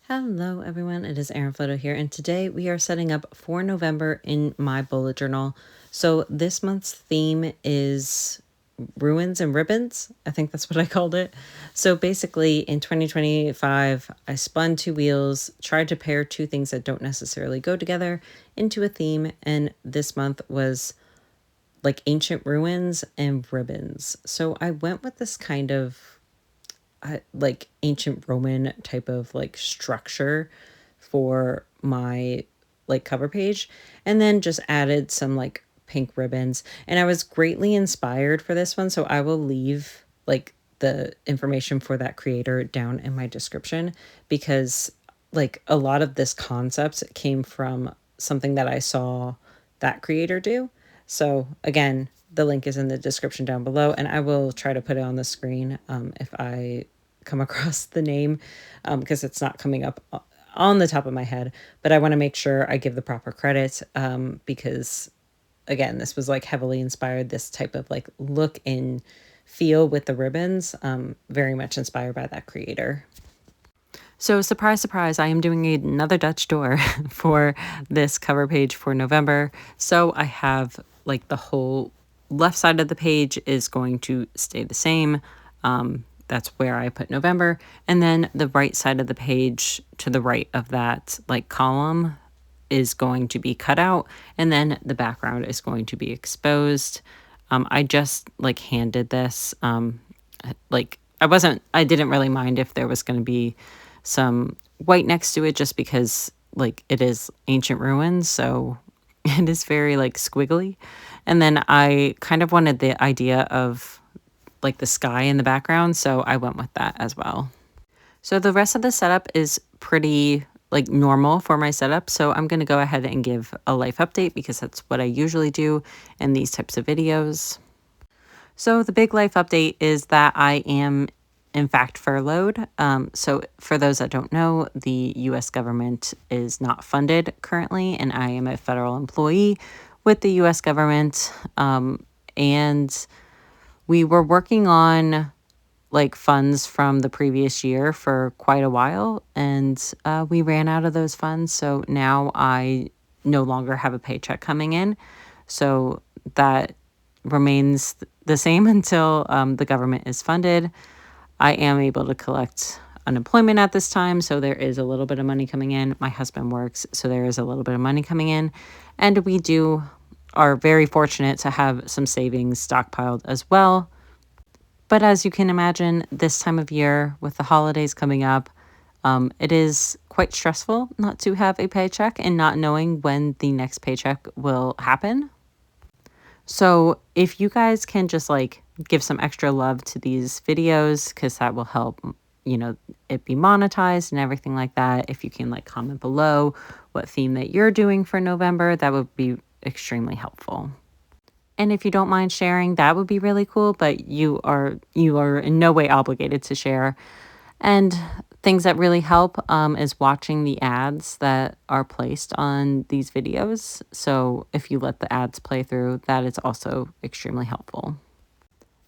Hello everyone, it is Erin Floto here, and today we are setting up for November in my bullet journal. So this month's theme is ruins and ribbons. I think that's what I called it. So basically in 2025, I spun two wheels, tried to pair two things that don't necessarily go together into a theme, and this month was like ancient ruins and ribbons. So I went with this kind of like ancient Roman type of like structure for my like cover page, and then just added some like pink ribbons. And I was greatly inspired for this one, so I will leave like the information for that creator down in my description, because like a lot of this concept came from something that I saw that creator do. So again, the link is in the description down below, and I will try to put it on the screen if I come across the name, because it's not coming up on the top of my head, but I want to make sure I give the proper credit, because again, this was like heavily inspired, this type of like look and feel with the ribbons, very much inspired by that creator. So surprise, surprise, I am doing another Dutch door for this cover page for November. So I have like the whole left side of the page is going to stay the same. That's where I put November. And then the right side of the page to the right of that like column is going to be cut out. And then the background is going to be exposed. I just like handed this, like I didn't really mind if there was going to be some white next to it, just because like it is ancient ruins, so it is very like squiggly. And then I kind of wanted the idea of like the sky in the background, so I went with that as well. So the rest of the setup is pretty like normal for my setup, so I'm going to go ahead and give a life update because that's what I usually do in these types of videos. So the big life update is that I am in fact furloughed. So for those that don't know, the US government is not funded currently, and I am a federal employee with the US government. And we were working on like funds from the previous year for quite a while, and we ran out of those funds. So now I no longer have a paycheck coming in. So that remains the same until the government is funded. I am able to collect unemployment at this time, so there is a little bit of money coming in. My husband works, so there is a little bit of money coming in. And we are very fortunate to have some savings stockpiled as well. But as you can imagine, this time of year with the holidays coming up, it is quite stressful not to have a paycheck and not knowing when the next paycheck will happen. So if you guys can just like give some extra love to these videos, because that will help, it be monetized and everything like that. If you can like comment below what theme that you're doing for November, that would be extremely helpful. And if you don't mind sharing, that would be really cool, but you are in no way obligated to share. And things that really help is watching the ads that are placed on these videos. So if you let the ads play through, that is also extremely helpful.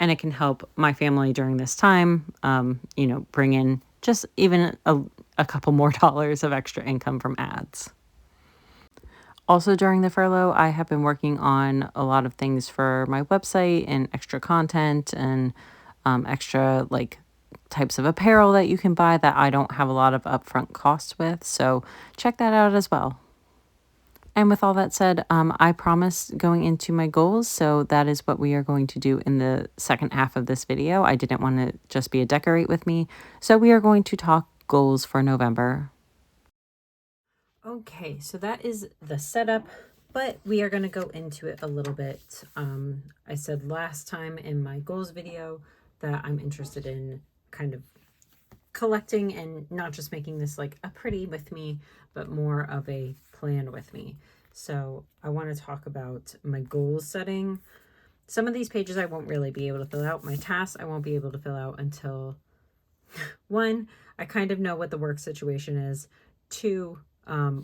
And it can help my family during this time, bring in just even a couple more dollars of extra income from ads. Also during the furlough, I have been working on a lot of things for my website and extra content and extra like types of apparel that you can buy that I don't have a lot of upfront costs with. So check that out as well. And with all that said, I promised going into my goals, so that is what we are going to do in the second half of this video. I didn't want to just be a decorate with me, so we are going to talk goals for November. Okay, so that is the setup, but we are going to go into it a little bit. I said last time in my goals video that I'm interested in kind of collecting and not just making this like a pretty with me, but more of a plan with me. So I want to talk about my goals setting. Some of these pages I won't really be able to fill out. My tasks I won't be able to fill out until one, I kind of know what the work situation is. Two,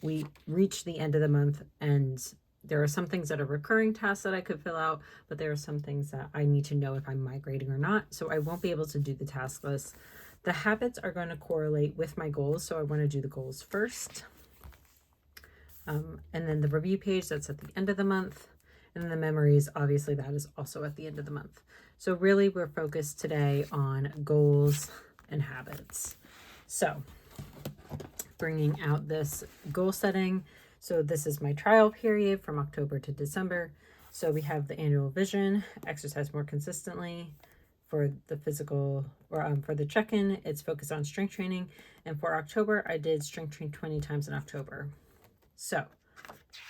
we reach the end of the month, and there are some things that are recurring tasks that I could fill out, but there are some things that I need to know if I'm migrating or not. So I won't be able to do the task list. The habits are going to correlate with my goals, so I want to do the goals first. And then the review page, that's at the end of the month. And then the memories, obviously that is also at the end of the month. So really we're focused today on goals and habits. So bringing out this goal setting. So this is my trial period from October to December. So we have the annual vision, exercise more consistently. For the physical, or for the check-in, it's focused on strength training. And for October, I did strength train 20 times in October. So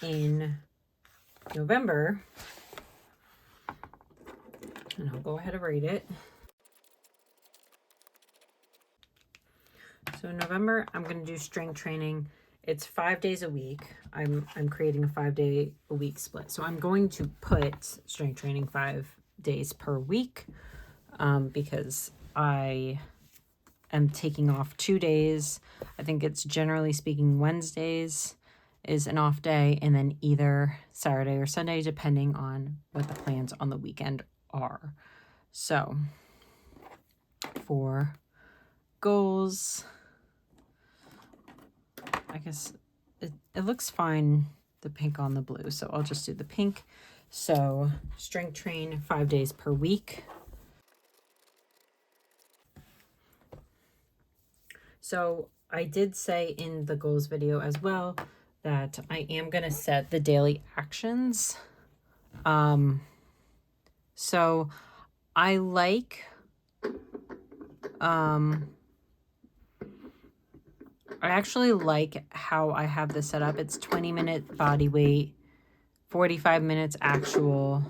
in November, and I'll go ahead and rate it. So in November, I'm going to do strength training. It's 5 days a week. I'm creating a 5 day a week split. So I'm going to put strength training 5 days per week because I am taking off 2 days. I think it's generally speaking Wednesdays is an off day, and then either Saturday or Sunday, depending on what the plans on the weekend are. So for goals, I guess it looks fine, the pink on the blue, so I'll just do the pink. So strength train 5 days per week. So I did say in the goals video as well that I am going to set the daily actions. So I like, I actually like how I have this set up. It's 20-minute body weight, 45 minutes actual,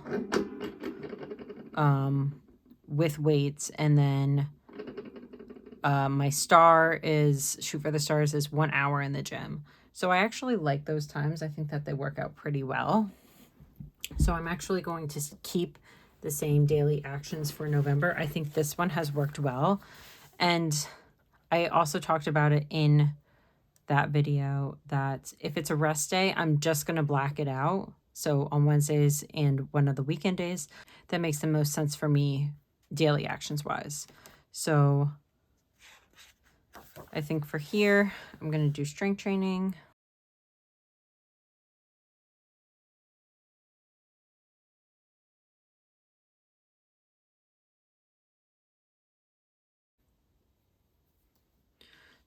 with weights, and then my star is, shoot for the stars, is 1 hour in the gym. So I actually like those times. I think that they work out pretty well. So I'm actually going to keep the same daily actions for November. I think this one has worked well. And I also talked about it in that video that if it's a rest day, I'm just going to black it out. So on Wednesdays and one of the weekend days, that makes the most sense for me daily actions wise. So I think for here, I'm going to do strength training.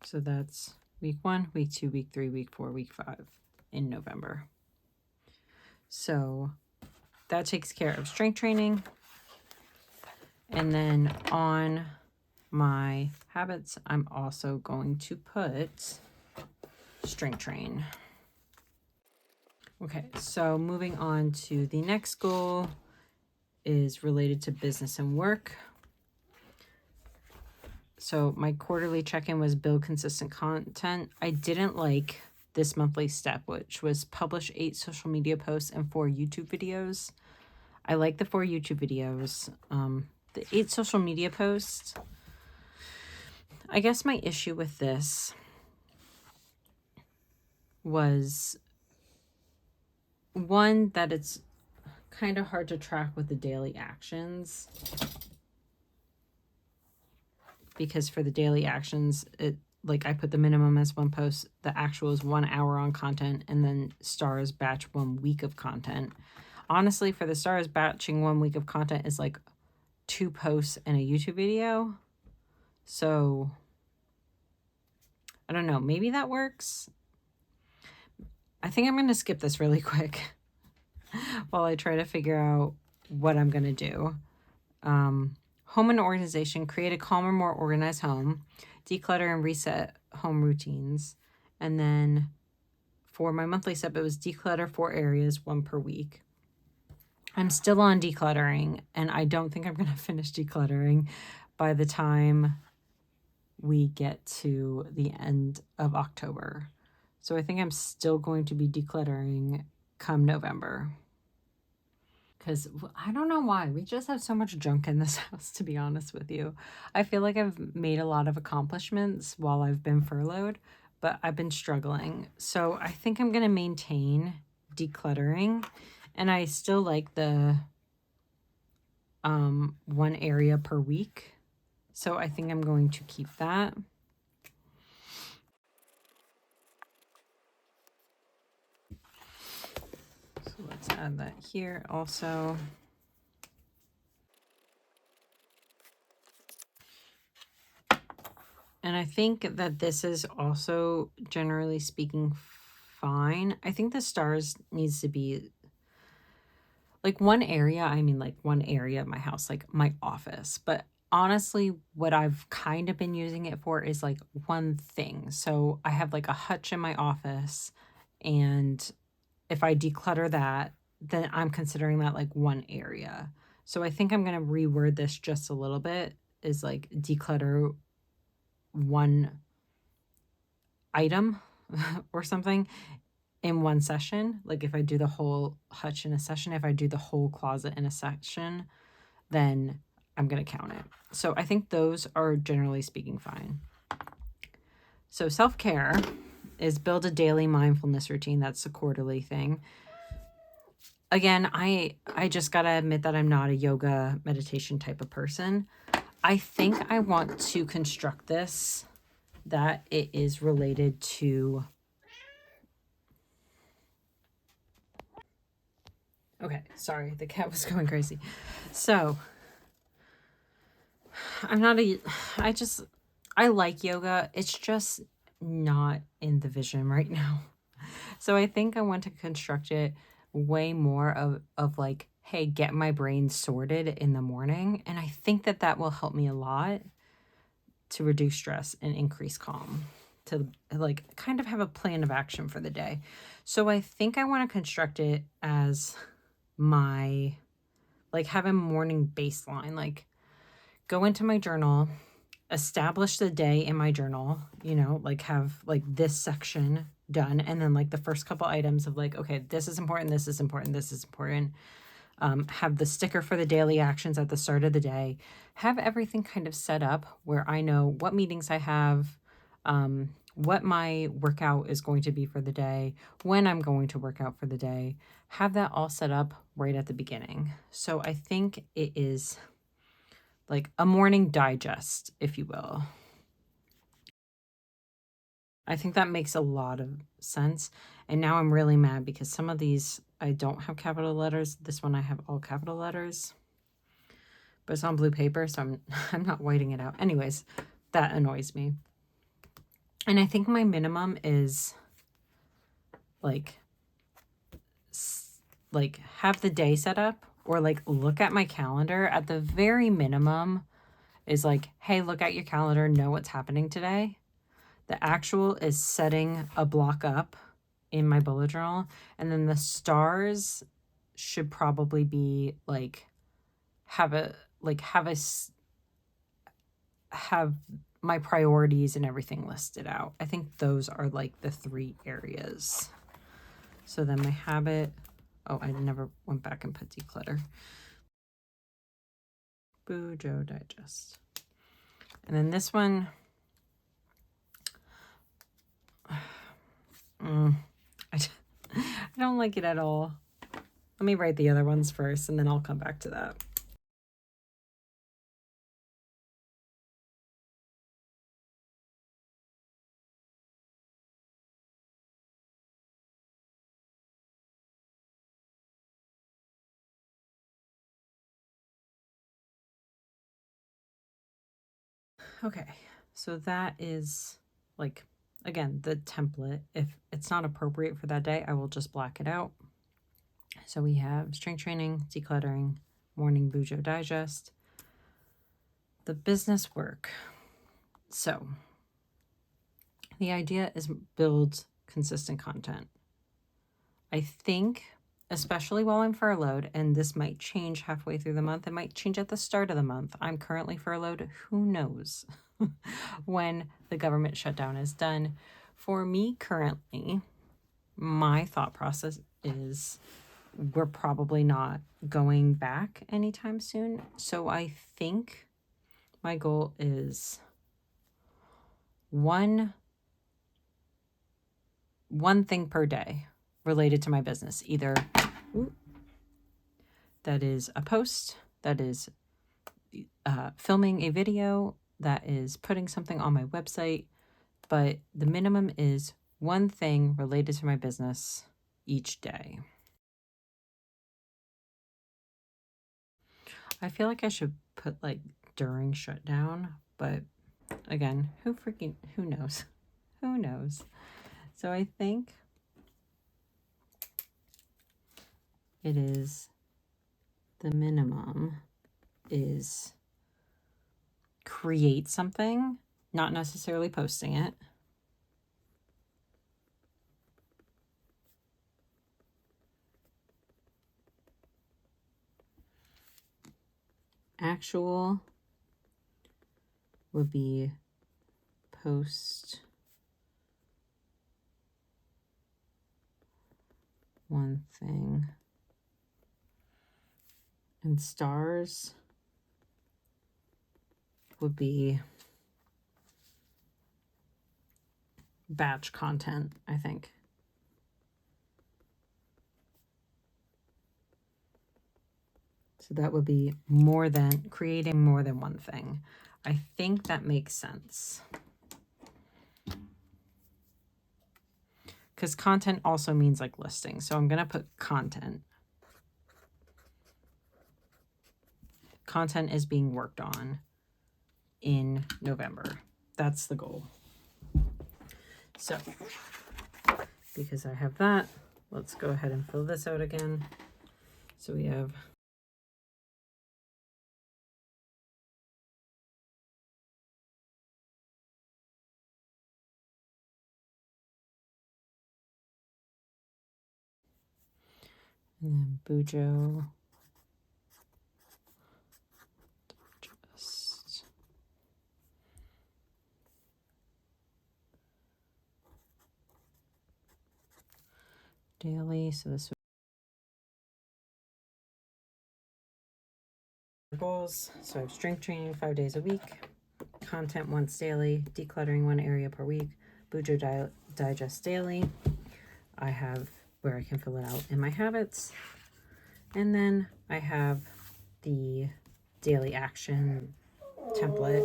So that's week 1, week 2, week 3, week 4, week 5 in November. So that takes care of strength training. And then on my habits, I'm also going to put strength train. Okay, so moving on to the next goal is related to business and work. So my quarterly check-in was build consistent content. I didn't like this monthly step, which was publish 8 social media posts and 4 YouTube videos. I like the 4 YouTube videos. The 8 social media posts, I guess my issue with this was, one, that it's kind of hard to track with the daily actions. Because for the daily actions, it, like, I put the minimum as 1 post, the actual is 1 hour on content, and then stars batch 1 week of content. Honestly, for the stars, batching 1 week of content is like 2 posts and a YouTube video. So I don't know, maybe that works. I think I'm going to skip this really quick while I try to figure out what I'm going to do. Home and organization, create a calmer, more organized home, declutter and reset home routines. And then for my monthly step, it was declutter 4 areas, 1 per week. I'm still on decluttering, and I don't think I'm going to finish decluttering by the time we get to the end of October. So I think I'm still going to be decluttering come November. Because I don't know why. We just have so much junk in this house, to be honest with you. I feel like I've made a lot of accomplishments while I've been furloughed, but I've been struggling. So I think I'm going to maintain decluttering. And I still like the 1 area per week. So I think I'm going to keep that. So let's add that here also. And I think that this is also, generally speaking, fine. I think the stars needs to be like one area. I mean, like one area of my house, like my office. But honestly, what I've kind of been using it for is like one thing. So I have like a hutch in my office, and if I declutter that, then I'm considering that like one area. So I think I'm going to reword this just a little bit, is like declutter one item or something in one session. Like if I do the whole hutch in a session, if I do the whole closet in a section, then I'm going to count it. So I think those are generally speaking fine. So self-care is build a daily mindfulness routine. That's a quarterly thing. Again, I just got to admit that I'm not a yoga meditation type of person. I think I want to construct this that it is related to... Okay, sorry, the cat was going crazy. So, I like yoga. It's just not in the vision right now. So I think I want to construct it way more of like, hey, get my brain sorted in the morning. And I think that that will help me a lot to reduce stress and increase calm, to like kind of have a plan of action for the day. So I think I want to construct it as my, like, have a morning baseline, like go into my journal, establish the day in my journal, you know, like have like this section done, and then like the first couple items of like, okay, this is important, this is important, this is important. Have the sticker for the daily actions at the start of the day. Have everything kind of set up where I know what meetings I have, what my workout is going to be for the day, when I'm going to work out for the day. Have that all set up right at the beginning. So I think it is like a morning digest, if you will. I think that makes a lot of sense. And now I'm really mad because some of these I don't have capital letters. This one I have all capital letters. But it's on blue paper, so I'm not whiting it out. Anyways, that annoys me. And I think my minimum is like have the day set up, or like look at my calendar. At the very minimum is like, hey, look at your calendar, know what's happening today. The actual is setting a block up in my bullet journal. And then the stars should probably be like, have my priorities and everything listed out. I think those are like the 3 areas. So then my habit, oh, I never went back and put declutter. Bujo digest. And then this one, I don't like it at all. Let me write the other ones first, and then I'll come back to that. Okay, so that is like, again, the template. If it's not appropriate for that day, I will just black it out. So we have strength training, decluttering, morning Bujo digest, the business work. So the idea is build consistent content. I think, especially while I'm furloughed, and this might change halfway through the month, it might change at the start of the month. I'm currently furloughed. Who knows when the government shutdown is done? For me currently, my thought process is we're probably not going back anytime soon. So I think my goal is one thing per day related to my business, either that is a post, that is filming a video, that is putting something on my website, but the minimum is one thing related to my business each day. I feel like I should put like during shutdown, but again, who knows? Who knows? So I think it is the minimum is create something, not necessarily posting it. Actual would be post one thing. And stars would be batch content, I think. So that would be creating more than one thing. I think that makes sense. Because content also means like listing. So I'm going to put content. Content is being worked on in November. That's the goal. So, because I have that, let's go ahead and fill this out again. So we have and then Bujo. Just daily. So this would goals. So I have strength training 5 days a week, content once daily, decluttering 1 area per week, Bujo digest daily. I have where I can fill it out in my habits. And then I have the daily action template.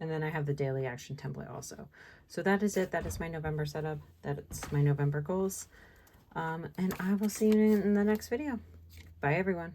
And then I have the daily action template also. So that is it. That is my November setup. That's my November goals. And I will see you in the next video. Bye, everyone.